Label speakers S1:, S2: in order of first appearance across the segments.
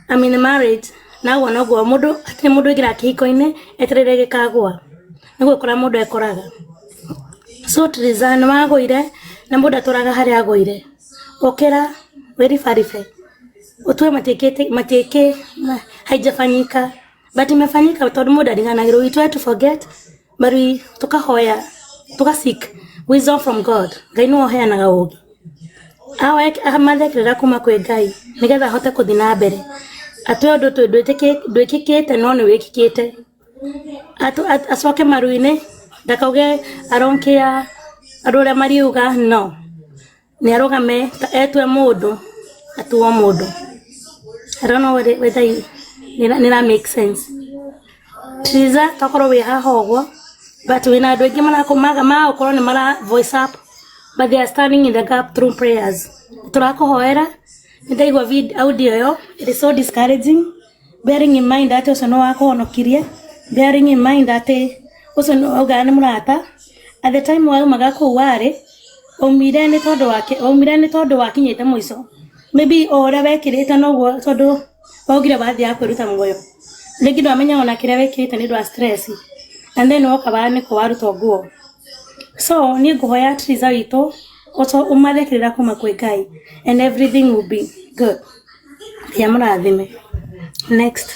S1: I'm in a marriage. Na wana go mudu ati mudu igira kihiko-ine eterere gikagwa. Niguo kora mudu ekoraga. So Triza nĩwagũire na mũndũ atũraga harĩa agũire. Okera verifarife. Utue matieke haijafanyika. But imefanyika tondũ mũndũ ariganagĩrwo. We try to forget but we tukahoya tukasik wisdom from God. Ngai nĩwe ũheanaga ũũgĩ. Amathekĩrĩra kuma kwĩ Ngai nĩgetha ahote gũthiĩ na mbere. Atwe ũndũ ndwĩkĩkĩte no nĩwĩkĩkĩte. Acoke maru-inĩ ndakauge aronkĩa andũ arĩa mariuga no. Nĩarũgame etwe mũndũ atuo mũndũ. I don't know whether it make sense. Triza tokorwo wĩ haha ũguo but wĩna andũ aingĩ marakomaga okorwo nĩ mara voice up but they are standing in the gap through prayers. Tũrakũhoera nĩndaigua audio yo. It is so discouraging, bearing in mind that ũcio nĩ wakũhonokirie, bearing in mind that ũcio nĩ mũrata. At the time waumaga kũu warĩ umire nĩ tondũ wakinyĩte mũico. Maybe ũrĩa wekĩrĩte noguo tondũ waugire wathiĩ kwĩruta muoyo. Rĩngĩ ndwamenya ona kĩrĩa wekĩrĩte nĩ ũndũ wa stress. And then woka bana nĩ kũwaruta nguo. So niĩ ngũhoya Triza witũ ũmathekĩrĩra kuma kwĩ Ngai and everything will be good. Ya mũrathime. Next.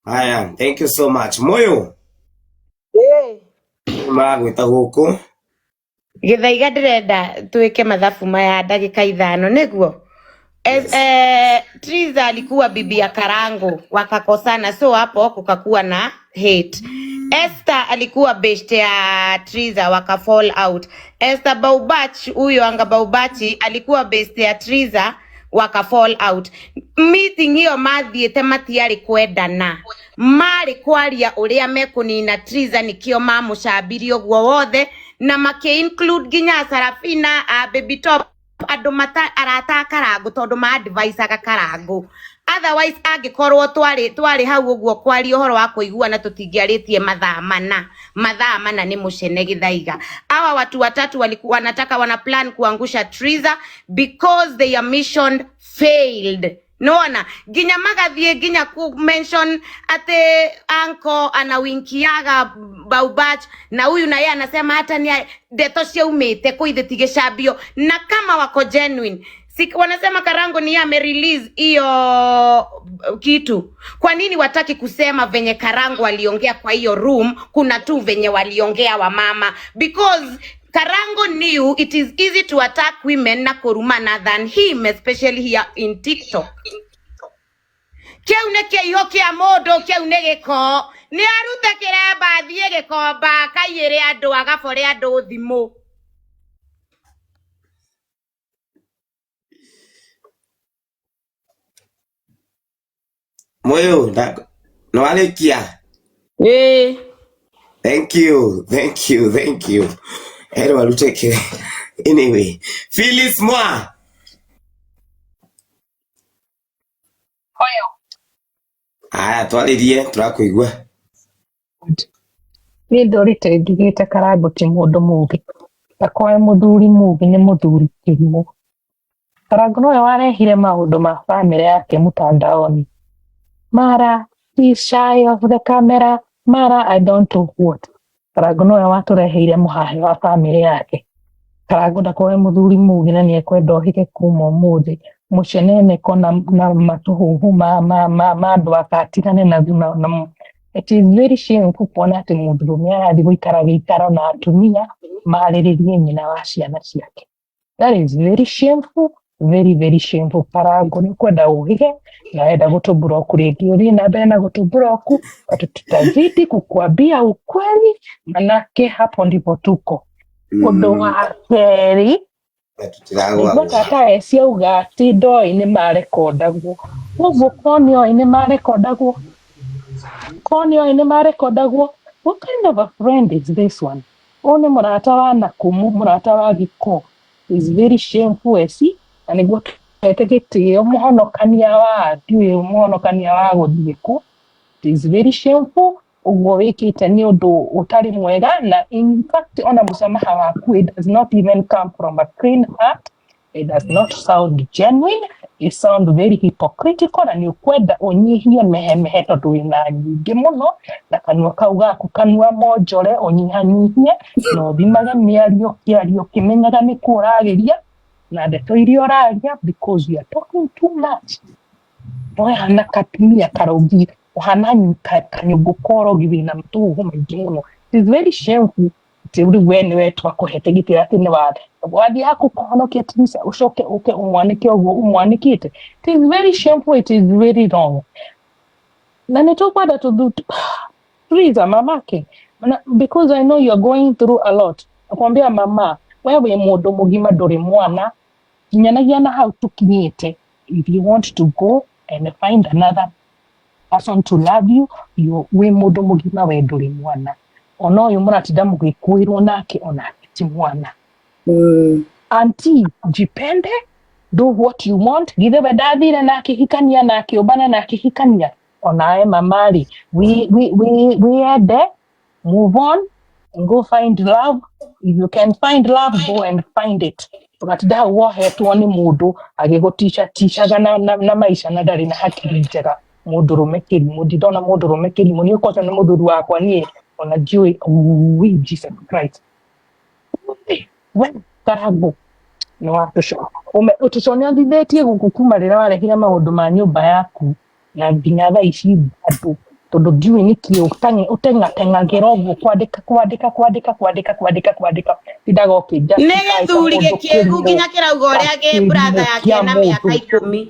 S2: Haya, thank you so much. Moyo. Magwĩta gũkũ.
S3: Githaiga ndirenda tuweke mathabu maya ndagika 5 niguo. Triza alikuwa bibi ya Karango wakakosana, so hapo kukakuwa na hate. Esther alikuwa beshte ya Triza waka fall out. Esther Baubach huyo anga Baubachi alikuwa beshte ya Triza waka fall out. Meeting hiyo mathiete matiari kwendana. Mari kwaria uria mekunina Triza nikio mamucabirio guo wothe na make include ginya Sarafina Baby Top andu mata arata Karango tondu ma advice aga Karango. Otherwise angikorwo twari hau uguo kwari uhoro wa kuiguana tutingiaritie mathaa mana ni mucene Githaiga. Hawa watu watatu walikuwa wanataka wana plan kuangusha Triza because their mission failed. Noana ginya magathie ginya ku mention ate anko anawinkiaga Baubach na huyu na yeye anasema hata ni deto ciaumite kuithitigeshabio na kama wako genuine. Wanasema Karango ni ame release hiyo kitu. Kwa nini wataki kusema venye Karango waliongea kwa hiyo room? Kuna tu venye waliongea wa mama. Because Karango knew it is easy to attack women na kurumana than him, especially here in TikTok. Keuneke ihoke amodo keunegeko ni aruta kiraba thie gikomba kaiyire andu agabore andu thimo.
S2: Moyo no alekia. Thank you. Everyone will take it. Anyway, Phyllis Moa. Aya twaririe turakuigua.
S4: Ni ndorite ngigite Karango ti mundu mugi. Akoe muthuri mugi ni muthuri kirimu. Karango no warehire maundu ma family yake mutandaoni. Mara he's shy of the camera. Mara I don't know what. Karango no watureheire muhahe wa family yake. Karango ndakoe muthuri mugi na niekwenda ohike kuma umuthi. Mucenene kona na matuhuhu ma andu akatigane na it is very shameful kuona ati mũndũrũme arathi gũikara gĩikaro na atumia marĩrĩrie nyina wa ciana ciake. That is very shameful, very shameful. Karango ni kwenda uhige na enda gũtũblock rĩngĩ ũthiĩ na mbere na gũtũblock tutazidi kukuambia ukweli manake hapo ndipo tuko. Ũndũ wa kerĩ Tata esiauga ati ndoi ni marekondagwo. Ũguo konio ni marekondagwo. What kind of a friend is this one? One murata wa Nakumu, murata wa Giko. It's very shameful esi. Na niguo twetegete umuhonokania wa gũthiĩ kũ. It is very shameful. Ũguo wĩkĩte nĩ ũndũ ũtarĩ mwega na in fact ona mũsamaha waku it does not even come from a clean heart. It does not sound genuine. It sounds very hypocritical, na ni ukwenda unyihie mehemehe tondu wina nyingi muno na kanua kau gaku kanua monjore unyihanyihie na uthimage miario kiario kimenyaga ni kuragiria na ndeto iria uraria because you are talking too much. Hana katumia karogi hana kanyugo korogi wina mtuhu maingi muno. It is very shameful. Turi we twakuhete gitira ati ni wathi haku kuhonokia Trisa ucoke uke umwanike uguo umwanikite. It is very shameful. It is very wrong. Na nitokwenda to Trisa mamake because I know you are going through a lot. Akwambia mama wewe mundu mugima nduri mwana nyanagia na hau tukinyite. If you want to go and find another person to love you, we mundu mugima we nduri mwana. Ono uyu muratinda mugikuirwo nake ona ti mwana. Auntie jipende, do what you want. Githe wendathire nake hikania nake ubana nake hikania. Onae mamari we ende move on and go find love. If you can find love, go and find it. Tukatinda wohe tuone mundu agigotisha na maisha na ndari na hakiri njega. Mundu rumekiri ndona mundu rumekiri ni ukoza na mundu wakwa nie ona jui we Jesus Christ. We Karagũ no watusho utuconia thithetie gukukuma rira warehira maundu ma nyumba yaku na nginya thaa ici bado tondu ndiui niki utengatengagira uguo kwandika tindaga ukija
S3: nĩ gĩthuri gĩkĩgu nginya kĩrauga ũrĩa gĩ brother yake na mĩaka 10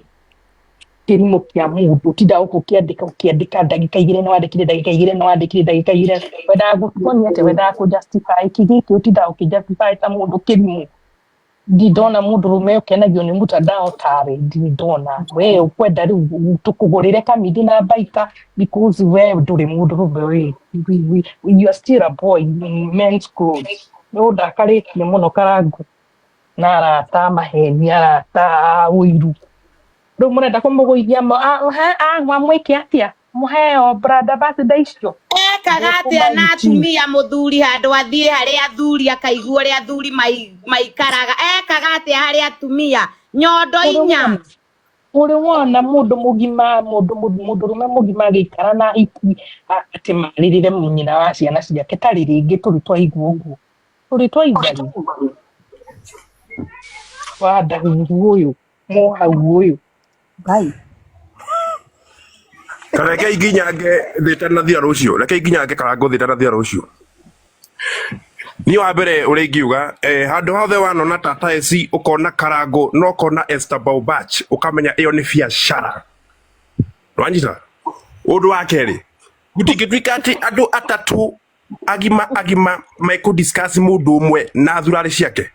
S4: kĩrimũ kĩa mũndũ tindaga ũkiandĩka ndagĩka igĩrĩ na wandĩkire ndagĩka igĩrĩ wendaga gũtuonia atĩ wendaga kũjustify kĩgĩkĩ ũtindaga ũkĩjustify ta mũndũ kĩrimũ. Ndona mũndũ rume ũkenagio nĩ mutandao tawe ndona we ukwenda rĩu tukũgũrĩre kamindi na baika because we ndũrĩ mũndũ rume you are still a boy in men's clothes. No ndakarĩtie mũno Karagũ na arata maheni arata ũiru rĩu mũrenda kũmũgũithia mwamwĩke atĩa mũheo brother birthday icio
S3: ekaga atĩa na atumia mũthuri handũ athiĩ harĩa athuri akaigua ũrĩa athuri maikaraga ekaga atĩa harĩa atumia nyondo inya
S4: uri wona mundu mugima mundu rume mugima gikara na iki ati maririre munyina wa ciana ciake tari ringi turi twaigua uguo turi twaigari wada uyu mohau uyu
S5: Ngai
S6: Kareke iginyange thita na thia rucio reke iginyange Karagũ thita na thia rucio ni wa mbere uri ingiuga handu hothe wanona tata eci ukona Karagũ no kona Esther Baubach ukamenya iyo ni biacara rwanyita undu wa keri gutingituika ati andu atatu agima maiko discuss mundu umwe na thurari ciake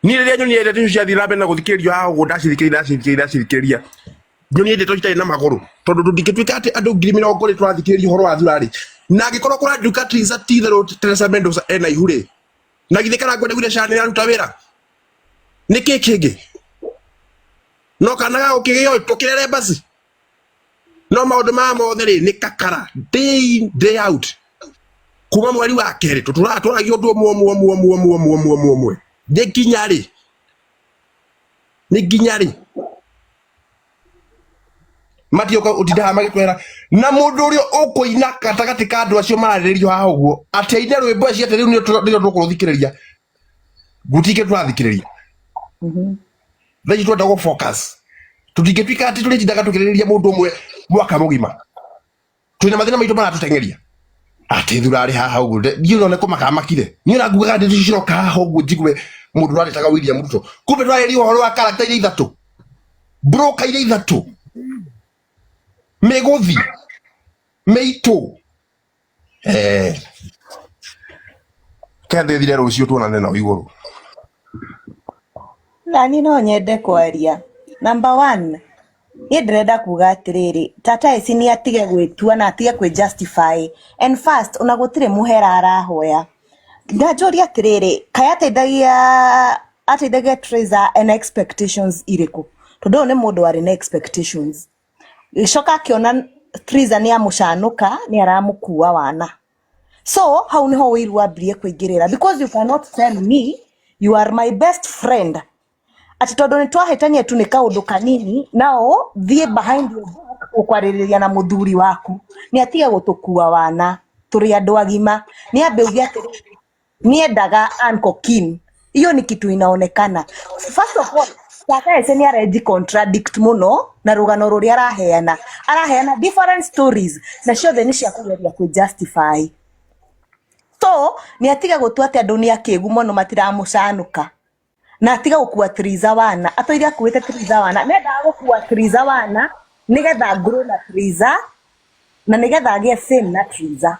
S6: ni riria nyoni ende cia thirambe na guthikirio haho gundacirikiria nyoni ende tocitari na maguru tondu ndingituika ati andu 20,000 twathikiririo horo wa thurari na gikorwo kura nduka Trisa tithero Teresa Mendoza ena ihure na githe Karagũ ndegure cani aruta wira niki kingi no kanaga ukigio tukirere basi no maundu ma mothe ri ni kakara day out kuma mweri wa keri tuturagio ndu mwe ni ginyari matioka utindaga magitwera na mundu urio ukuina katagati ka andu acio mararirio haha uguo ati aine rwimbo acio ati riu ndio tukuruthikiriria gutige turathikiriria thai twenda go focus tutingituika ati turitindaga tukiririria mundu umwe mwaka mugima twina mathina maitu maratutengeria ati thurari haha uguo ndio none kumakamakire ni na ngugaga ndi ciroka haha uguo njigwe mundu aretaga William Ruto kumbe twaririo horo wa character ile ithatu broka ile ithatu megothi meito kende thire rucio tuonane na iguru
S5: nani no nyende kwaria. Number 1 ni ndirenda kuga atiriri tata eci ni atige gwitua na atige kwi justify and first ona gutire muhera arahoya ndajoria atiriri kaya ateithagia Trisa and expectations iriku tondu ni mundu ari na expectations icoka akiona Trisa ni amucanuka ni aramukua wana so hau niho wiru ambirie kuingirira because you cannot tell me you are my best friend. Ati tondu ni twahitania tu ni kaundu kanini nao thie behind your back ukwariria na muthuri waku ni atige gutukua wana turi andu agima ni ambe uge atiri niendaga Uncle Kim. Hiyo ni kitu inaonekana. First of all, Tata Ese ni areji contradict muno na rugano ruria araheana different stories na ciothe ni cia kugeria ku justify. So ni atiga gutua ati andu ni akigu muno matiramucanuka na atiga gukua Triza wana atoire akuite Triza wana nenda gukua Triza wana nigetha grow na Triza na nigetha agie fame na Triza.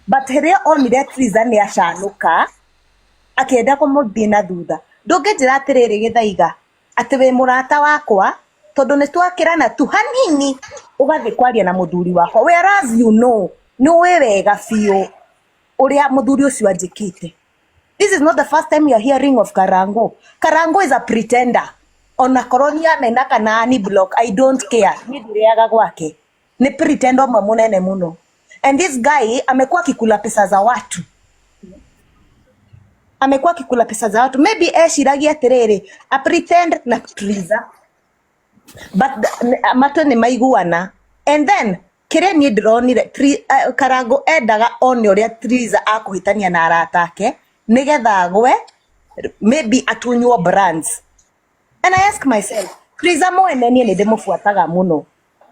S5: But here onire Triza ni acanuka akienda kumuthie na thutha ndungijira atiriri githaiga ati we murata wakwa tondu ni twakirana tu hanini ugathi kwaria na muthuri wakwa whereas you know no we wega biu uria muthuri ucio anjikite. This is not the first time you are hearing of Karango. Karango is a pretender. Ona koronia nenda kana ni block, I don't care. Ni ndireaga gwake. Ni pretender mamunene muno. And this guy amekuwa akikula pesa za watu. Maybe shiragia atiriri a pretend na Triza. But mato ni maiguana. And then kire ni ndronire Karango endaga one uria Triza akuhitania na arata ake nigetha agwe maybe atunywo brands. And I ask myself, Triza mwene nie ni ndimufuataga muno.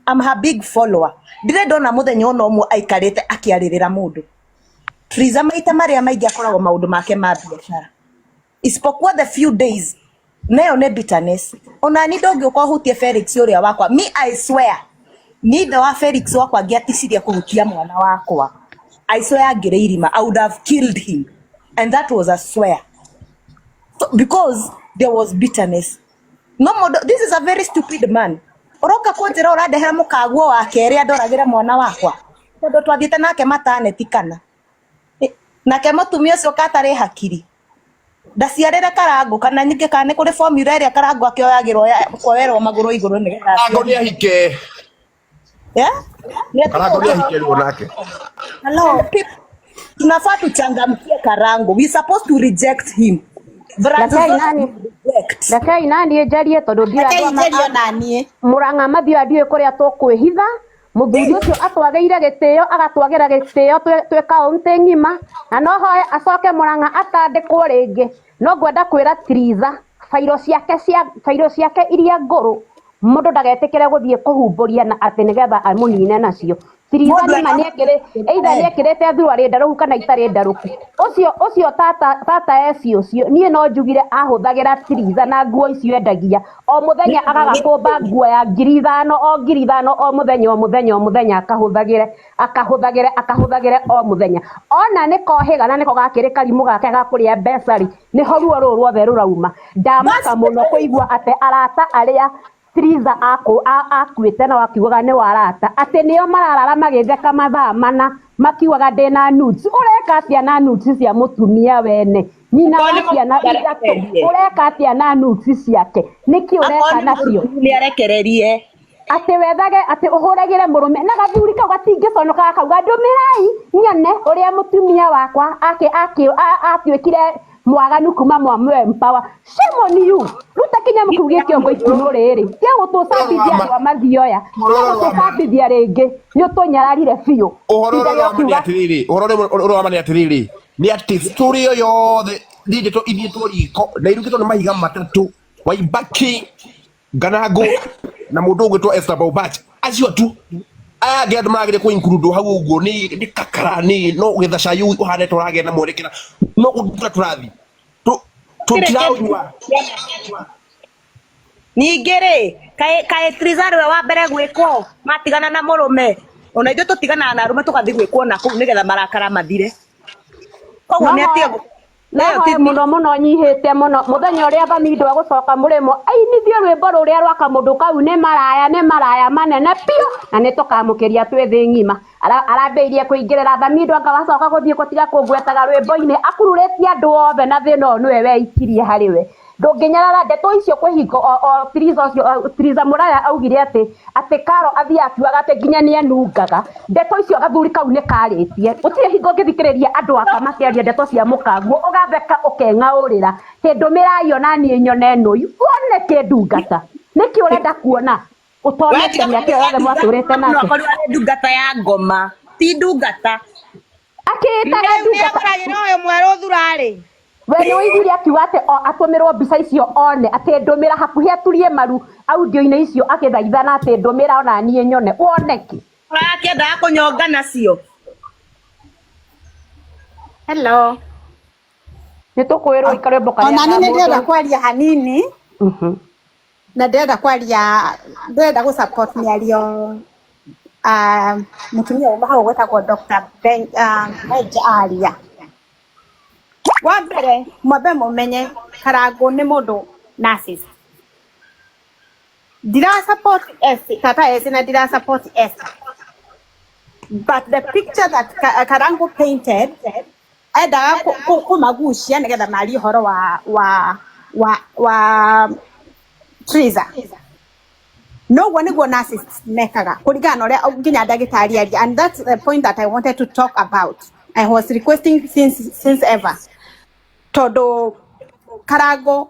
S5: I'm her big follower. Dire ndona muthenya ono umwe aikarite akiaririra mundu. Triza maita maria maingi akoragwo maundu make ma biashara. Isipokuwa the few days nayo ne bitterness. Ona ni ndongi ukohutie Felix uria wakwa. Me I swear. Ni ndo wa Felix wakwa ngiaticiria kuhutia mwana wakwa. I swear ngireirima I would have killed him. And that was a swear. So, because there was bitterness. No more, this is a very stupid man. Oroka kunjira uradehera mukaguo wake ria ndoragira mwana wakwa. Tondu twathiite nake mataneti kana. Nake mutumia ucio katari hakiri. Ndaciarire Karango kana nyingi kana kuri formula ria Karango akioyagirwo kwoerwo maguru iguru nigetha.
S6: Karango ni ahike.
S5: Yeah?
S6: Karango ni ahike rio nake.
S5: Hello, people. Tunafaa tuchangamkie Karango. We supposed to reject him.
S7: Dakai nani ejarie tondu ndira
S5: nani
S7: Muranga mathio andiwe kuria tukwihitha muthuri ucio atwageire gitio agatwagira gitio twe kaunti ngima na no hoye acoke Muranga atandikwo ringi no ngwenda kwira Triza fairo ciake iria nguru mundu ndagetikire guthie kuhumburia na ati nigetha amunine nacio. Triza ni maniekire either niekirete thuru ari ndaruku kana itari ndaruku ucio tata eci ucio nie no njugire ahuthagira Triza na nguo icio endagia o muthenya agagakumba nguo ya 5,000 o muthenya akahuthagire o muthenya ona niko higa na niko gakiri karimu gake gakuria besari ni horuo ruothe rurauma ndamaka muno kuigua ate arata aria Triza akuite na wakiugaga ni warata ati nio mararara magitheka mathaa mana makiugaga ndina nudes ureka atia na nudes cia mutumia wene nyina atia na ureka atia na nudes ciake niki ureka nacio
S5: ni arekererie
S7: ati wethage ati uhuragire murume na gathuri kau gatingiconoka kauga ndumirai nyone uria mutumia wakwa atuikire mwaganu kuma mwamwe mpawa shame on you ruta kinya mukugie kiongo ikuru riri kia gutucambithia kwa mathioya gutucambithia ringi ni utunyararire biu
S6: uhoro wa mani atiriri ni ati story yo yothe ndito ithitwo riko na irugitwo ni mahiga matatu Waibaki Karango na mundu ugwitwo Esther Baubach acio tu aya ngi andu maragire ku include hau uguo ni kakarani no githa cayu uhane turage na mwerekera no gutula turathi tutiraũnywa
S5: ningere kae Triza rwe wa mbere gwikwo matigana na murume ona ithu tutigana na arume tugathi gwikwo na kuu nigetha marakara mathire koguo ni atia
S7: naho muno nyihite muno muthenya uria Thamindo agucoka murimo ainithio rwimbo ruria rwaka mundu kau ni maraya manene pio na nitukamukiria twi thi ngima arambeirie kuingirira Thamindo ngawacoka guthie gutiga kungwetaga rwimbo-ini akururitie andu othe na thina niwe weikirie hariwe ndũngĩnyarara ndeto icio kwĩ hingo o Triza Mũraya augire atĩ Karo athia akiugaga atĩ nginya nĩenungaga ndeto icio gathuri kau nĩ karĩtie gũtirĩ hingo ngĩthikĩrĩria andũ aka makĩaria ndeto cia mũkanguo ũgatheka ũkeng'aũrĩra ndũmĩra yo naniĩ nyone nũi wone kĩndungata nĩkĩ ũrenda kuona ũtonete mĩaka yothe mwatũrĩte nake
S5: ndungata ya ngoma ti ndungata
S7: akĩĩtaga ndungata
S3: Nĩoyo mwerũ thurarĩ
S7: we nĩ ũiguire akiuga atĩ atũmĩrwo mbica icio one atĩ ndũmĩra hakuhĩ aturie maru audio-inĩ icio agĩthaithana atĩ ndũmĩra ona niĩ nyone woneki
S5: akĩendaga kũnyonga nacio.
S7: hello nĩtũkwĩrwo ikare mboka
S8: ona nĩ ndĩrenda kwaria hanini na ndĩrenda ndĩrenda support mĩario mũtumia ũmwe hau gwĩtagwo Dr. Benja Aria. Wa mbere mwambe mũmenye Karangũ nĩ mũndũ narcissist. Ndira support Tata na ndira support but the picture that Karangũ painted endaga kũmagucia nĩgetha marie ũhoro wa Triza. Noguo nĩguo narcissist mekaga kũringana na ũrĩa nginya ndagĩtarĩ aria, and that's the point that I wanted to talk about. I was requesting since ever. Todo Karangũ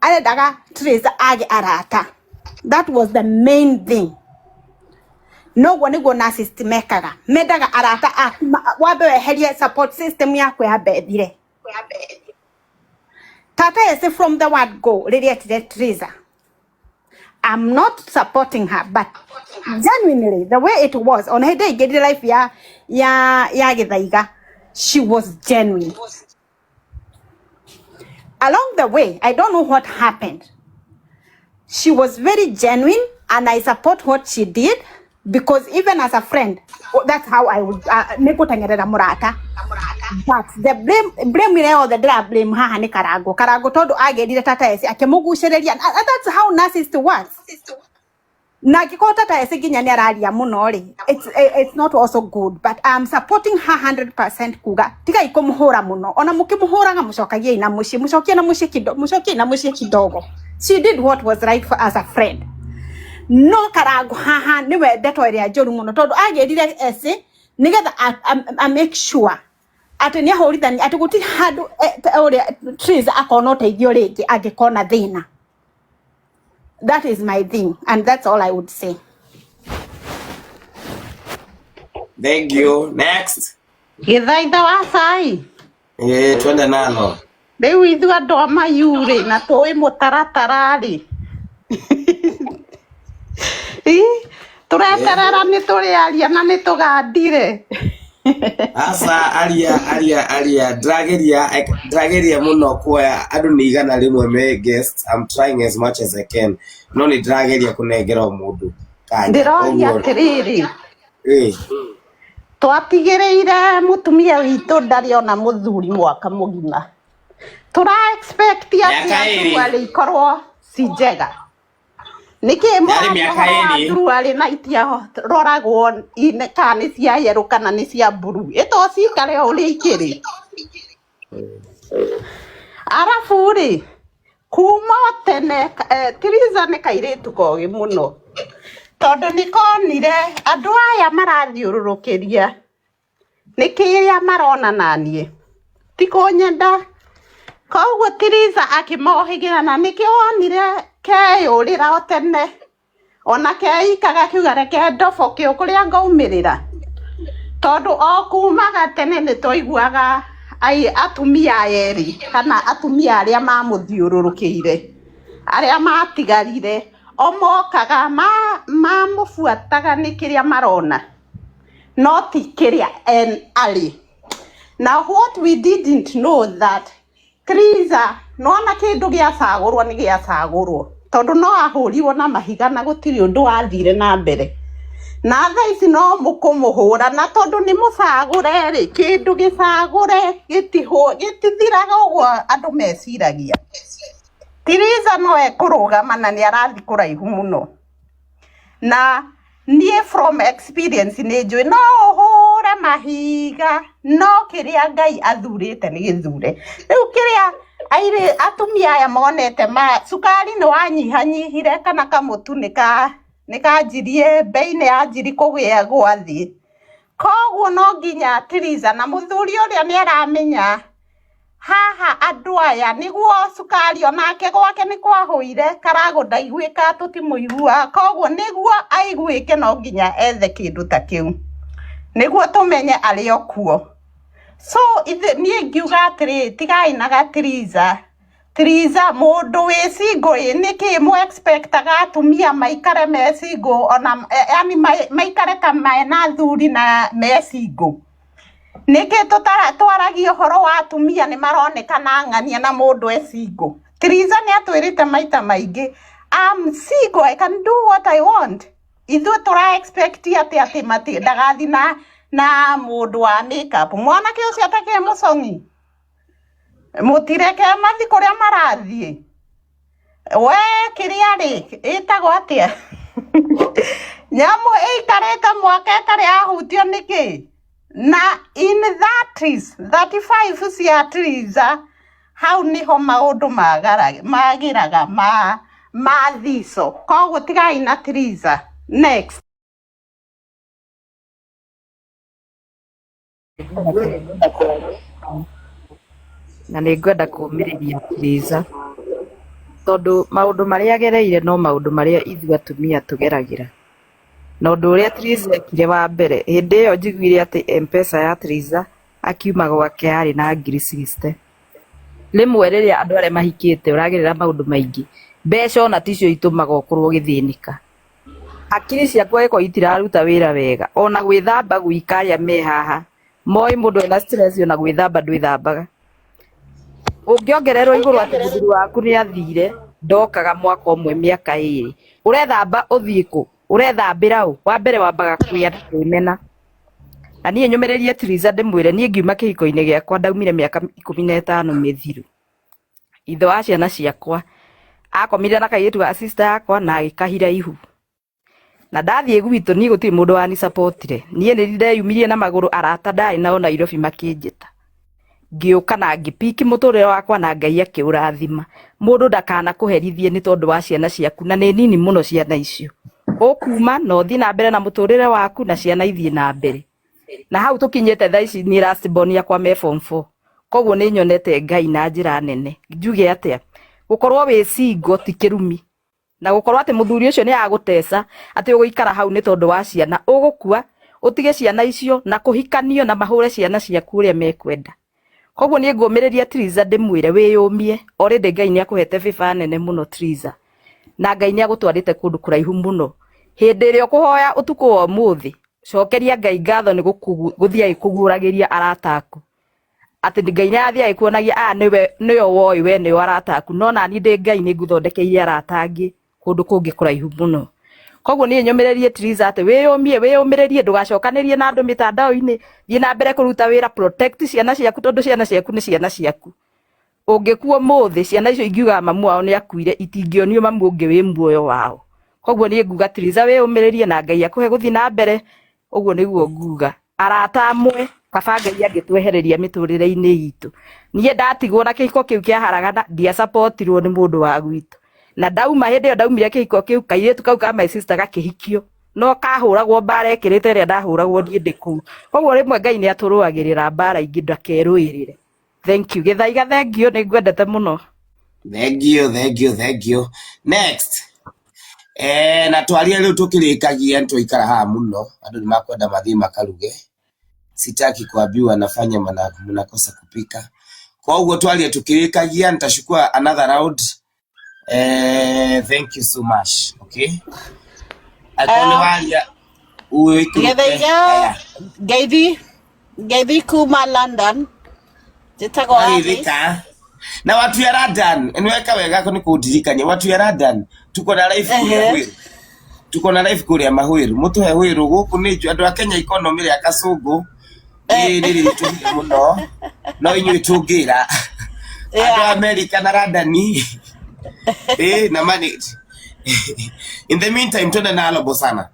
S8: arendaga Triza age arata. That was the main thing. Noguo nĩguo narcissist mekaga mendaga arata wambe weherie support system yaku yambe ĩthire. Tata from the word go rĩrĩa etire Triza, I'm not supporting her, but genuinely the way it was on her day get life ya Githaiga, she was genuine. Along the way, I don't know what happened. She was very genuine, and I support what she did because even as a friend, that's how I would nikutangerera murata. But the blame all the blame haha ni Karangũ tondu agerire Tata akimugucĩrĩria, and that's how narcissist works. Na giko Tata ginya ni araria muno ri, it's not also good, but I'm supporting her 100% kuga tiga ikumuhura muno, ona mukimuhuraga mucokagie na muciĩ mucokie na muciĩ kidogo. She did what was right for as a friend. No Karangũ haha niwe ndeto ĩrĩa njũru muno tondu agerire nigetha I make sure ati ni ahorithani ati guti handu ũrĩa Triza akona ũteithio rĩngĩ angĩkona thĩna. That is my thing, and that's all I would say.
S2: Thank you. Next.
S3: Githaitha wa cai
S2: Twende nalo.
S3: rĩu ithuĩ andũ a mayurĩ na tũĩ mũtaratara-rĩ tũreterera nĩ tũrĩaria na nĩ tũgandire.
S2: Asa aria drageria muno kuoya andu ni igana rimwe me guest. I'm trying as much as I can. No ni drageria kunengera mundu kanya.
S3: Ndiroria atiriri twatigireire mutumia witũ ndarĩ ona mũthuri mwaka mũgima. Tura expect atĩ andũ ikorwo si njega. Niki mwana na itia roragwo ine kana cia yero kana ni cia buru ito cikare ũrĩa ikĩrĩ. Arafu ri kuma tene Triza nĩ kairĩtu kogi mũno tondu nikonire andũ aya marathiũrũrũkĩria nikĩrĩa marona nanie ti kũnyenda. Koguo Triza akĩmohĩgĩra na nĩkĩonire keyũrĩra o tene ona keikaga kiuga reke ndoboke kũrĩa ngaumĩrĩra tondu o kumaga tene nĩ twaiguaga atumia erĩ kana atumia arĩa mamũthiũrũrũkĩire arĩa matigarire o mokaga mamũbuataga nĩ kĩrĩa marona no ti kĩrĩa arĩ. Now what we didn't know that Triza nona kindu giacagurwo ni giacagurwo tondu no ahũrirwo na mahiga na gũtirĩ ũndũ wathire na mbere na thaa ici no mũkũmũhũra na tondu ni mũcagũre rĩ kindu gĩcagũre gĩtithiraga ũguo andũ meciragia. Triza no ekũrũgama na nĩ arathi kũraihu mũno na niĩ from experience nĩ njũĩ no ũhũre mahiga no kĩrĩa Ngai athurĩte nĩ gĩthure. Rĩu kĩrĩa
S8: aire atumia aya monete ma cukari ni wanyihanyihire kana kamutu nikajirie bei ni yanjiri kugĩa gwathi koguo no nginya Tiriza na muthuri uria ni aramenya haha andu aya niguo cukari onake gwake ni kwahuire Karago ndaiguika tutimuigua koguo niguo aiguike no nginya ethe kindu ta kiu niguo tumenye ari okuo so ni ngiuga atiri tigai na Tiriza mundu wi single niki mu expectaga atumia maikare me single ona yani maikare ta mena thuri na me single niki twaragia horo wa atumia ni maronekana ng'ania na mundu e single Tiriza ni atwirite maita maingi I'm single, I can do what I want ithu tura expect ati mati ndagathi na mundu wa makeup mwanake ucio atake mucongi mutireke mathi kuria marathie we kiria ri itagwo atia nyamu ikarete mwaka etari ahutio niki na in 35 cia Tiriza hau niho maundu magiraga mathico koguo tigai na Tiriza next
S9: na nĩ ngwenda kũmĩrĩria Tiriza tondũ maũndũ marĩa agereire no maũndũ marĩa ithuĩ atumia tũgeragĩra na ũndũ ũrĩa Tiriza ekire wa mbere hĩndĩ ĩyo njiguire atĩ M-Pesa ya Tiriza akiuma gwake yarĩ na ngiri 60 rĩmwe rĩrĩa andũ arĩa mahikĩte ũragerera maũndũ maingĩ mbeca ona ticio itũmaga ũkorwo ũgĩthĩnĩka akiri ciaku angĩkorwo itiraruta wĩra wega ona gwĩthamba gwika arĩa me haha moĩ mũndũ ena stress ona gwĩthamba ndwĩthambaga ũngĩongererwo igũrũ atĩ mũthuri waku nĩ athire ndokaga mwaka ũmwe mĩaka 2 ũrethamba ũthiĩ kũ ũrethambĩra ũ wa mbere wambaga kwĩmena na niĩ nyũmĩrĩrie Tiriza ndĩmwĩre niĩ ngiuma kĩhiko-inĩ gĩakwa ndaumire mĩaka 15 mĩthiru ithe wa ciana ciakwa akomire na kairĩtu ga sister yakwa na agĩkahira ihu na ndathiĩ gwitũ niĩ gũtirĩ mũndũ wani supportire niĩ nĩ ndeyumirie na magũrũ arata ndarĩ nao Nairobi makĩnjĩta ngĩũka na ngĩpiki mũtũrĩre wakwa na Ngai akĩũrathima mũndũ ndakana kũherithie nĩ tondũ wa ciana ciaku na nĩ nini mũno ciana icio ũkuma no thiĩ na mbere na mũtũrĩre waku na ciana ithiĩ na mbere na hau tũkinyĩte thaa ici nĩ last born yakwa me form 4 koguo nĩ nyonete Ngai na njĩra nene njuge atĩa gũkorwo wĩ single ti kĩrumi na gũkorwo atĩ mũthuri ũcio nĩ agũteca atĩ ũgũikara hau nĩ tondũ wa ciana ũgũkua ũtige ciana icio na kũhikanio na mahũre ciana ciaku ũrĩa mekwenda koguo nĩ ngũmĩrĩria Tiriza ndĩmwĩre wĩyũmie already Ngai nĩ akũhete vĩba nene mũno Tiriza na Ngai nĩ agũtwarĩte kũndũ kũraihu mũno hĩndĩ ĩrĩa ũkũhoya ũtukũ wa ũmũthĩ cokeria Ngai ngatho nĩ gũthiĩ kũguũragĩria arataku atĩ Ngai nĩ athiĩ kuonagia nĩwe woĩ we nĩwe arataku no na niĩ ndĩ Ngai nĩ ngũthondekeire arata angĩ kũndũ kũngĩ kũraihu mũno koguo niĩ nyũmĩrĩrie Tiriza atĩ wĩyũmĩrĩrie ndũgacokanĩrie na andũ mĩtandao-inĩ thiĩ na mbere kũruta wĩra protect ciana ciaku tondũ ciana ciaku nĩ ciana ciaku ũngĩkuo mũthĩ ciana icio ingiuga mamu wao nĩ akuire itingĩonio mamu ũngĩ wĩ muoyo wao koguo niĩ nguga Tiriza wĩyũmĩrĩrie na Ngai akũhe gũthiĩ na mbere ũguo nĩguo nguga arata amwe kaba Ngai angĩtwehereria mĩtũrĩre-inĩ itũ niĩ ndatigwo na kĩhiko kĩu kĩaharagana ndia supportirwo nĩ mũndũ wa gwitũ na ndauma hĩndĩ ĩyo ndaumire kĩhiko kĩu kairĩtu kau ka my sister gakĩhikio no kahũragwo mbara ekĩrĩte ĩrĩa ndahũragwo niĩ ndĩ kũu koguo rĩmwe Ngai nĩ atũrũagĩrĩra mbara ingĩ ndakerũĩrĩre thank you gĩthaiga thengio nĩ ngwendete mũno
S2: thank you next na twaria rĩu tũkĩrĩkagia tũikara haha mũno andũ nĩ makwenda mathiĩ makaruge sitaki kuambiwa nafanya mnakosa kupika kwa hiyo twaria tukirikagia nitachukua another round thank you so much okay akonewalia
S10: Gedaiga Gaithi kuma London jitago
S2: Gaithi na watu ya London niweka wega ko nikudirikania watu ya London tuko na live kuria Hwiru tuko na live kuria Mahwiru mutuhe Hwiru guku ni andu a Kenya economy ya Kasugu riri tuhire muno no inyui tungira andu America na London na manage in the meantime tuna nalobo sana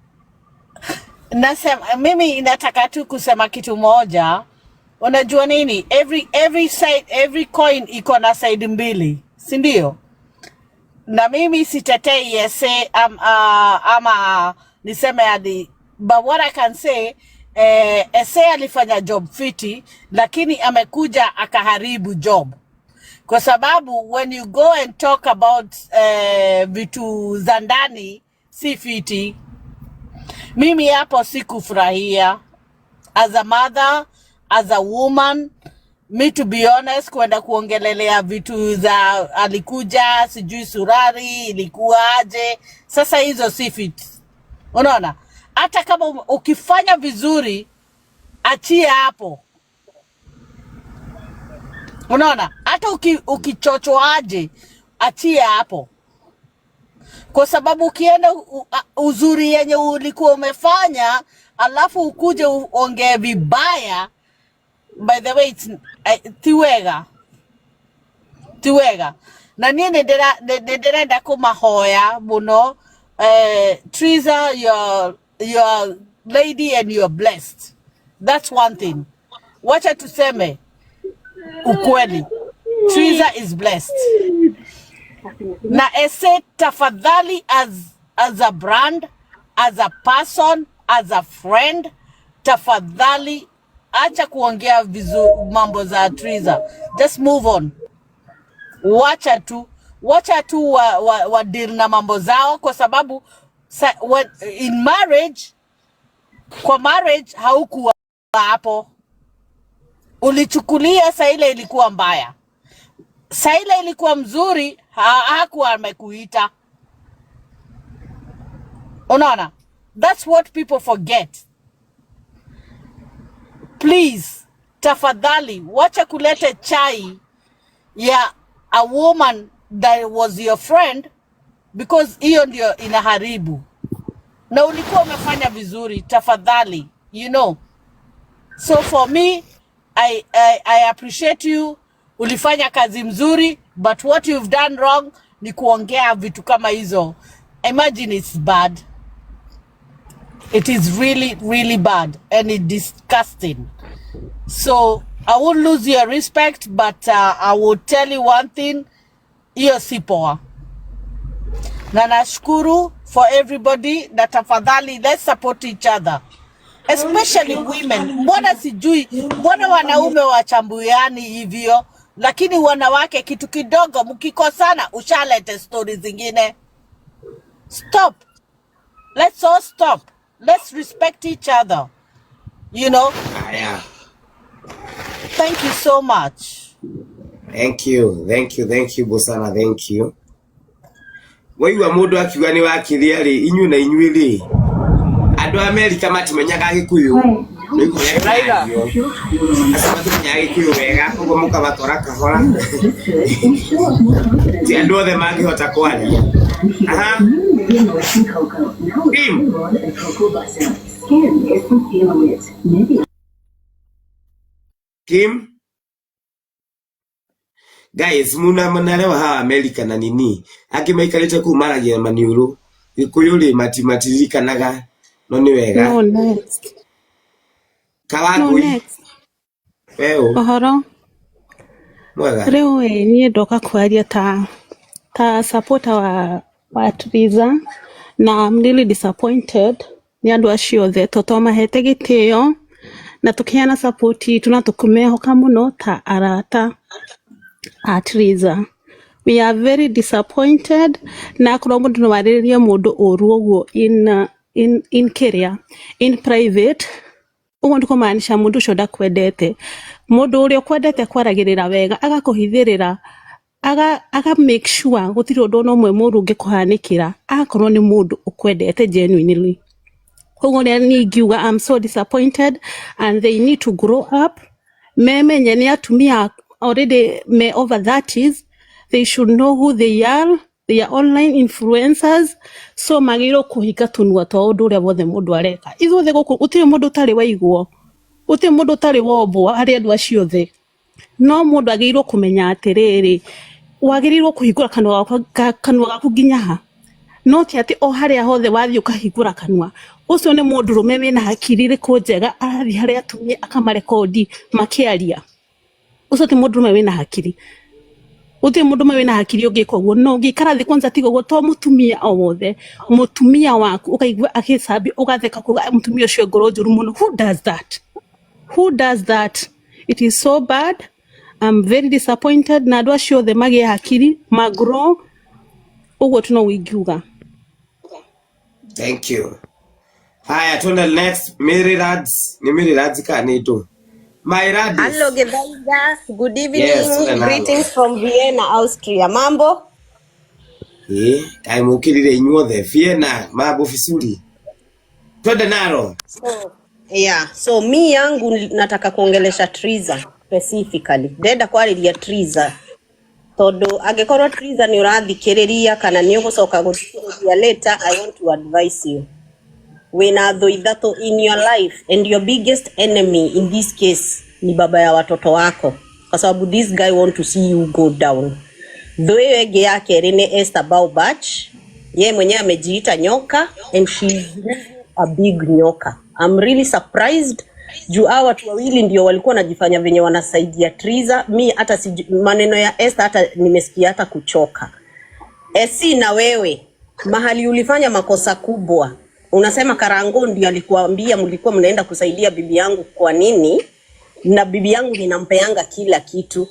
S10: nasema mimi nataka tu kusema kitu moja Unajua nini? Every coin iko na side mbili, si ndio? Na mimi sitetei ese ama niseme hadi, but what I can say, ese alifanya job fiti, lakini amekuja akaharibu job. Kwa sababu when you go and talk about vitu za ndani si fiti, mimi hapo sikufurahia. As a mother, as a woman, me to be honest, kwenda kuongelelea vitu za alikuja, sijui surari, ilikuwa aje, sasa hizo si fit. Unaona? Hata kama ukifanya vizuri, achia hapo. Unaona? Hata ukichochwa aje, achia hapo. Kwa sababu ukienda uzuri yenye ulikuwa umefanya, alafu ukuje uongee vibaya, by the way, it's tiwega. Na nini nderenda kumahoya muno, Triza, you're lady and you're blessed. That's one thing. Wacha tuseme ukweli. Triza is blessed. Na ese tafadhali as a brand, as a person, as a friend, tafadhali acha kuongea mambo za Triza. Just move on. Wacha tu wa deal na mambo zao, kwa sababu in marriage, kwa marriage haukuwa hapo. Ulichukulia saa ile ilikuwa mbaya. Saa ile ilikuwa mzuri, hakuwa amekuita. Unaona? That's what people forget. Please, tafadhali, wacha kulete chai ya a woman that was your friend, because hiyo ndio inaharibu. Na ulikuwa umefanya vizuri, tafadhali, you know. So for me, I appreciate you. Ulifanya kazi mzuri, but what you've done wrong ni kuongea vitu kama hizo. Imagine it's bad. It is really, really bad, and it's disgusting. So I won't lose your respect, but I will tell you one thing, hiyo si poa. Na nashukuru for everybody, na tafadhali, let's support each other. Especially women. Mbona wanaume wachambuiani hivyo, lakini wanawake kitu kidogo mkikosana ushalete stories zingine. Stop. Let's all stop. Let's respect each other. You know?
S2: Yeah.
S10: Thank you so much.
S2: Thank you, Bosana, thank you. Waiwa mundu akiuga ni wakiria ri, inyu na inyui ri. Andu America matimenyaga Gikuyu. Raiga. Asema tumenyaga Gikuyu wega, koguo mukabatora kahora. Ti andu othe mangihota kwaria. Aha. Kim? Guys, mnaelewa hawa America na nini? Akimaikarite kumaragia maniuru. Gikuyu ri matiririkanaga. No ni wega.
S11: No next.
S2: Kawagui.
S11: No next.
S2: Weo.
S11: Ohoro.
S2: Mwega.
S11: Reo niye ndoka kwaria ta supporter wa Triza, na I'm really disappointed ni andu acio othe totomahete gitio na tukiana support tunatukumehoka muno ta arata a Triza. We are very disappointed na kuna mundu no wariria mundu oru oguo in career, in private. Ugo ndiko maanisha mundu ucio ndakwendete. Mundu uria kwendete kwaragirira wega agakuhithirira, aga make sure gutiri undu no mwe muru ngikuhanikira akorwo ni mundu ukwendete genuinely. Koguo ni ngiuga I'm so disappointed, and they need to grow up. Memenye ni atumia already me over 30s. They should know who they are. They are online influencers. So magiro kuhika tunwa to undu uria wothe mundu areka. Ithu the guku utire mundu tari waiguo. Utire mundu tari wobwo hari andu acio the. No mundu agirwo kumenya atiriri. Wagirirwo kuhingura kanwa gaku nginya ha. no ti ati o haria hothe wathi ukahingura kanwa ucio ni mundu rume wina hakiri riku njega arathi haria atumia akamarekodi makiaria ucio ti mundu rume wina hakiri uti mundu rume wina hakiri ungika uguo no ngikara thi kwanza tigo uguo to mutumia o wothe mutumia waku ukaigua akisabi ugatheka kuga mutumia ucio ngoro njuru muno. Who does that? It is so bad. I'm very disappointed na andu acio othe magia hakiri magro uguo tuno wingiuga.
S2: Thank you. Haya, tuende next. Mary Rads. Ni Mary Rads kanito. My Rads.
S12: Hello Gedaiga. Good evening.
S2: Yes,
S12: greetings from Vienna, Austria. Mambo?
S2: Time ukilile inyuothe Vienna, mambo vizuri. Twende naro.
S12: So mi yangu nataka kuongelesha Triza specifically. Ndenda kwariria Triza. Todo agekorwo Triza ni urathikiriria kana ni ugucoka guthikiriria later, I want to advise you. Wina tho ithatũ in your life and your biggest enemy in this case ni baba ya watoto wako, kwa sababu this guy want to see you go down. Tho hiyo ege yake ni Esther Baubach, yeye mwenyewe amejiita nyoka and she's a big nyoka. I'm really surprised juu hawa watu wawili ndio walikuwa wanajifanya venye wanasaidia Triza. Mi hata maneno ya Esther hata nimesikia hata kuchoka. Esi na wewe mahali ulifanya makosa kubwa. Unasema Karango ndio alikuambia mlikuwa mnaenda kusaidia bibi yangu, kwa nini? Na bibi yangu ninampeanga kila kitu.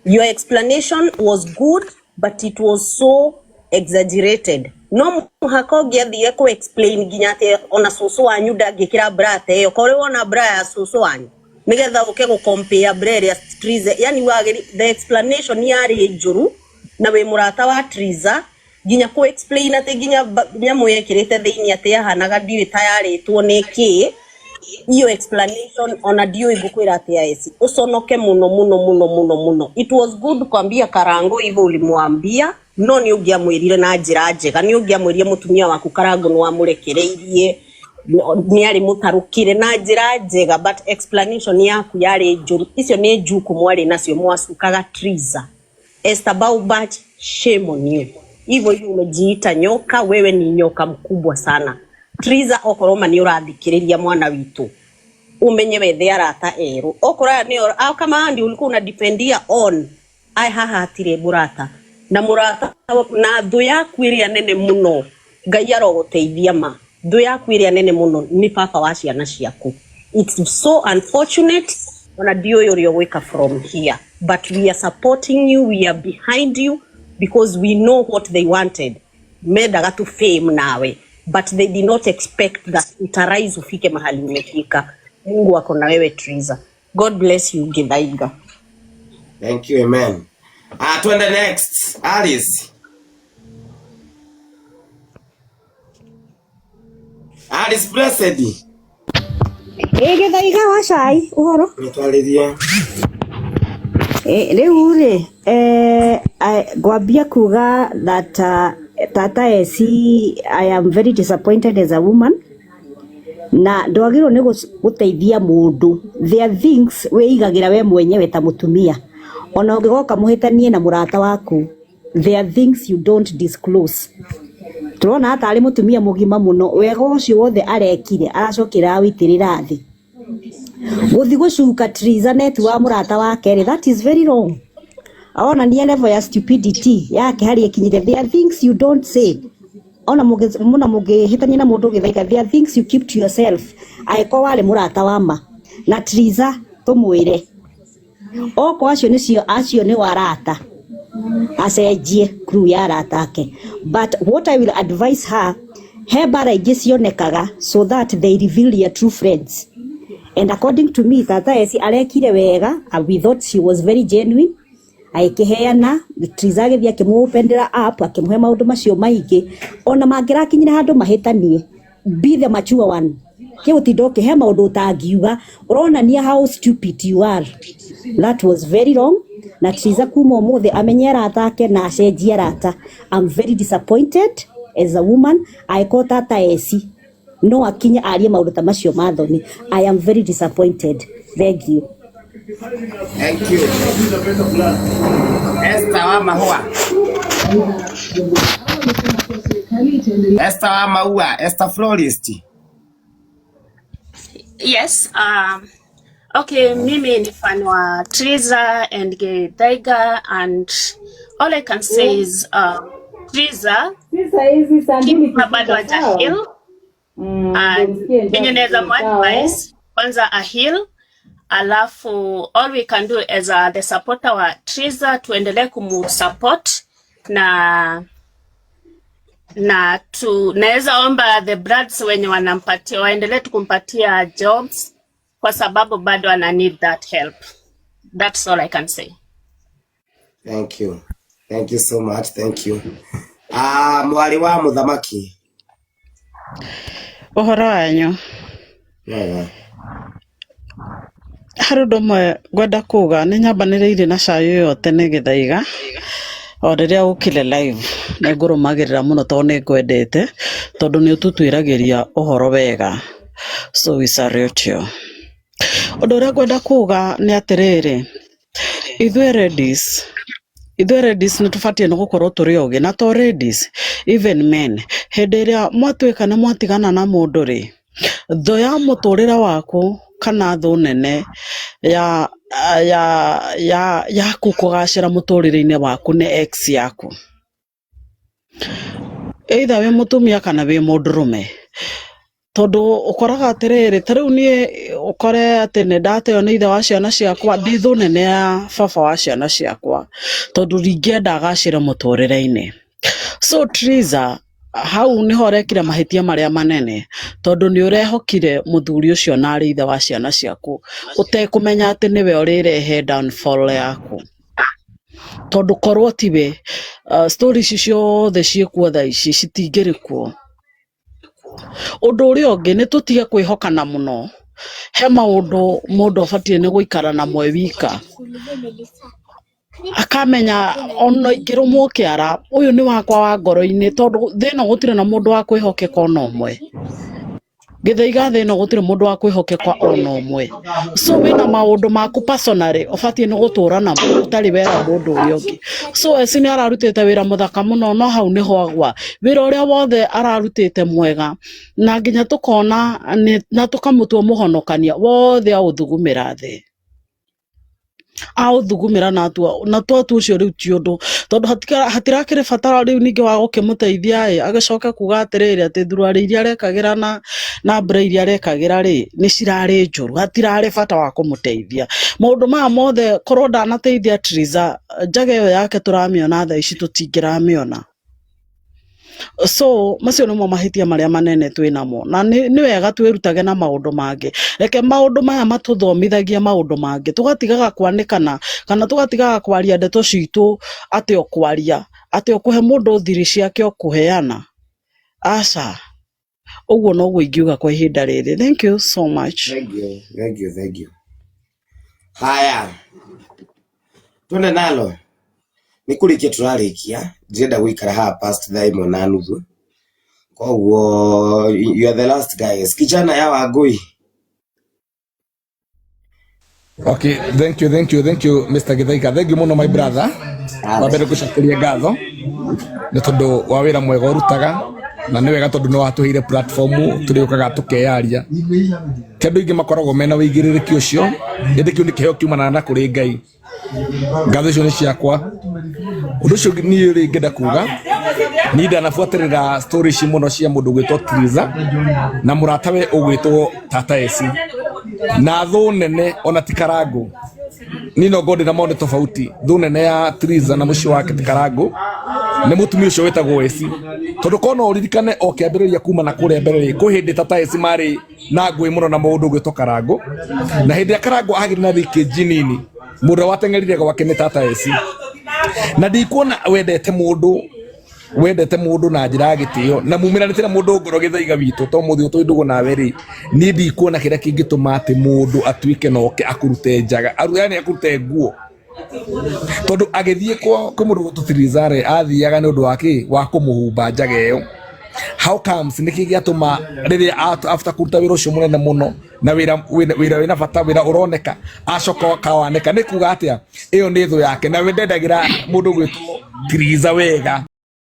S12: Your explanation was good but it was so exaggerated. No muhakogia thie ku explain ginyate ona susu wanyu ndangikira brate yo kore wona bra ya susu wanyu nigetha uke go compare bra ya Triza. Yani wageri the explanation yari njuru na we murata wa Triza ginya ku explain ate ginya nyamu yekirite thiini ate hanaga ndiwi tayari tuoneke iyo explanation ona dio igukwira ate yaesi usonoke muno. It was good kwambia Karango hivyo ulimwambia, no ni ugia mwirire na njira njega, ni ugia mwirie mutumia waku Karango no amurekereirie ni ari mutarukire na njira njega, but explanation yaku yari njuru. Icio ni njuku mwari nacio mwasukaga Triza. Esther Baubach, shame on you. Hivyo umejiita nyoka, wewe ni nyoka mkubwa sana. Triza okoroma ni urathikiriria mwana witu umenye wethe arata eru okora ni au kama andi ulikuwa unadefendia on ai haha atire murata na murata na thu yaku iria nene muno Ngai aroguteithia ma thu yaku iria nene muno ni papa wa ciana ciaku. It's so unfortunate ona dio yorio wake from here, but we are supporting you, we are behind you because we know what they wanted. Medaga to fame nawe, but they did not expect that utarise ufike mahali umefika. Mungu wako na wewe Triza. God bless you Githaiga.
S2: Thank you, amen. Twende next. Alice. Alice blessed.
S13: Githaiga wa cai uhoro
S2: nitwaririe
S13: riu ri gwambia kuga that Tata Esi, I am very disappointed as a woman. Na ndwagirwo ni guteithia mundu. There are things we igagira we mwenyewe ta mutumia. Ona ungigoka muhitanie na murata waku. There are things you don't disclose. Turona hata ari mutumia mugima muno wega ucio wothe arekire aracokira witirira thi. Guthi gucuka Triza net wa murata wake, that is very wrong. Ona ni level ya stupidity yake hari ikinyire. There are things you don't say. Ona muna mugihitania na mundu Githaiga, there are things you keep to yourself. Aiko wale murata wama na Triza tumwire oko acio ni warata acenjie crew ya arata ake. But what I will advise her, hebara igicionekaga so that they reveal your true friends. And according to me, Tata Esi arekire wega, and we thought she was very genuine. Aikiheana Triza agithia kimupendera up akimuhe maundu macio maingi ona mangirakinyira handu mahitanie. Be the mature one. Kiu tidoke he maundu utangiuga uronania how stupid you are. That was very wrong. Na Triza kuma umuthe amenyera atake na acenjia rata. I'm very disappointed as a woman. I call Tata Esi no akinya arie maundu ta macio mathoni. I am very disappointed. Thank you.
S2: Thank you. Esther wa mahua. Esther wa maua, Esther florist.
S14: Yes, okay, mimi ni fan wa Triza and Githaiga, and all I can say is Triza bado haja heal, and yenye naweza advice kwanza a heal, alafu all we can do as the supporter wa Triza tuendelee kumu-support na naweza omba the Brads wenye wanampatia waendelee kumpatia jobs kwa sababu bado ana need that help. That's all I can say.
S2: Thank you. Thank you so much. Thank you. Mwari wa muthamaki.
S15: Uhoro wanyu. Hari ũndũ ũmwe ngwenda kuga nĩ nyambanĩrĩire na cayo yote nĩ Githaiga o rĩrĩa gũkire live na ngũrũmagĩrĩra mũno tondũ nĩ ngwendete tondũ nĩ ũtũtuĩragĩria ũhoro wega, so we salute you. Ũndũ ũrĩa ngwenda kuga nĩ atĩrĩrĩ, ithuĩ ladies nĩ tũbatiĩ nĩ gũkorwo tũrĩ ogĩ, na to ladies, even men. Hĩndĩ ĩrĩa mwatuĩka nĩ mwatigana na mũndũ rĩ, thũ ya mũtũrĩre waku kana thũ nene ya kũgacĩra mũtũrĩre-inĩ waku nĩ ex yaku, either wĩ mũtumia kana wĩ mũndũrũme. Tondũ ũkoraga atĩrĩrĩ, ta rĩu niĩ ũkore atĩ nĩ ndateo nĩ ithe wa ciana ciakwa, ndi thũ nene ya baba wa ciana ciakwa tondũ ringĩenda agacĩre mũtũrĩre-inĩ. So Triza, hau nĩho ũrekire mahĩtia marĩa manene tondũ nĩ ũrehokire mũthuri ũcio na arĩ ithe wa ciana ciaku ũtekũmenya atĩ nĩwe ũrĩrehe downfall yaku. Tondũ korwo tiwe, stories ciothe ciĩkuo thaa ici citingĩrĩ kuo. Ũndũ ũrĩa ũngĩ nĩ tũtige kwĩhokana mũno. He maũndũ mũndũ abatiĩ nĩ gũikara na mwe wika, akamenya ona ingĩrũmwo kĩara ũyũ nĩ wakwa wa ngoro-inĩ, tondũ thĩno gũtirĩ na mũndũ wa kwĩhokeka ona ũmwe. Githaiga thĩno gũtirĩ mũndũ wa kwĩhokeka ona ũmwe. So wĩna maũndũ maku personally ũbatiĩ nĩ gũtũra namo ũtarĩ wera mũndũ ũrĩa ũngĩ. So eci nĩ ararutĩte wĩra mũthaka mũno, no hau nĩho agwa. Wĩra ũrĩa wothe ararutĩte mwega na nginya tũkona na tũkamũtua mũhonokania wothe aũthugumĩra thĩ. Aũthugumĩra na twatu ũcio rĩu ti ũndũ, tondũ hatirakĩrĩ bata rĩu ningĩ wa gũkĩmũteithia agĩcoka kuga atĩrĩrĩ atĩ thuruarĩ iria arekagĩra na mbura iria arekagĩra rĩ nĩ cirarĩ njũru, hatirarĩ bata wa kũmũteithia. Maũndũ maya mothe korwo ndanateithia Triza, njaga ĩyo yake tũramĩona thaa ici tũtingĩramĩona. So macio nĩmo mahĩtia marĩa manene twĩnamo, na nĩ wega twĩrutage na maũndũ mangĩ. Reke maũndũ maya matũthomithagia maũndũ mangĩ, tũgatigaga kwanĩkana kana tũgatigaga kwaria ndeto citũ atĩ ũkwaria atĩ ũkũhe mũndũ thiri ciake ũkũheana. Aca, ũguo noguo ingiuga kwa ihinda rĩrĩ. Thank you so much.
S2: Thank you. Haya, twende nalo. Nikurikia turarikia, njenda guikara hapa past thaa imwe na nuthu. Koguo you are the last guys. Kijana ya Wangui.
S16: Okay, thank you Mr. Githaiga. Thank you muno my brother. Wabere gũcokeria ngatho nĩ tondũ wa wĩra mwega ũrutaga, na nĩ wega tondũ nĩ watũheire platform tũrĩũkaga tũkeyaria. Ti andũ aingĩ makoragwo mena wĩigĩrĩrĩki ũcio, hĩndĩ kĩu nĩ kĩheo kiumanaga na kũrĩ Ngai. Ngatho icio nĩ ciakwa. Ũndũ ũcio niĩ rĩ ngenda kuga, niĩ ndanabuatĩrĩra story ici mũno cia mũndũ ũgwĩtwo Triza na mũratawe ũgwĩtwo Tata Esi na thũ nene ona ti Karangũ. Niĩ no ngorĩ na maũndũ tofauti. Thũ nene ya Triza na mũciĩ wake ti Karangũ, nĩ mũtumia ũcio wĩtagwo Esi. Tondũ kona ũririkane o kĩambĩrĩria kuma na kũrĩa mbere kwĩ hĩndĩ Tata Esi marĩ na ngũĩ mũno na mũndũ ũgwĩtwo Karangũ, na hĩndĩ ya Karangũ agĩrĩ na thikĩnji nini mũndũ wateng'erire gwake nĩ Tata Esi. Na ndikuona wendete mũndũ na njĩra ya gĩtĩo na mumiranĩte na mũndũ ngoro Githaiga witũ to mũthĩ ũtũ ndũgũ nawe rĩ, niĩ ndikuona kĩrĩa kĩngĩtũma atĩ mũndũ atuĩke noke akũrute njaga, yani akũrute nguo. Tondũ agĩthiĩ kwĩ mũndũ ũgwĩtwo Triza rĩ, athiaga nĩ ũndũ wa kũmũhumba njaga ĩyo. How comes nĩkĩ gĩatũma rĩrĩa after kũruta wĩra ũcio mũnene mũno na wĩra wĩna bata, wĩra ũroneka acoka akawanĩka, nĩ kuga atĩa ĩyo nĩ thũ yake na we ndendagĩra mũndũ ũgwĩtwo Triza wega.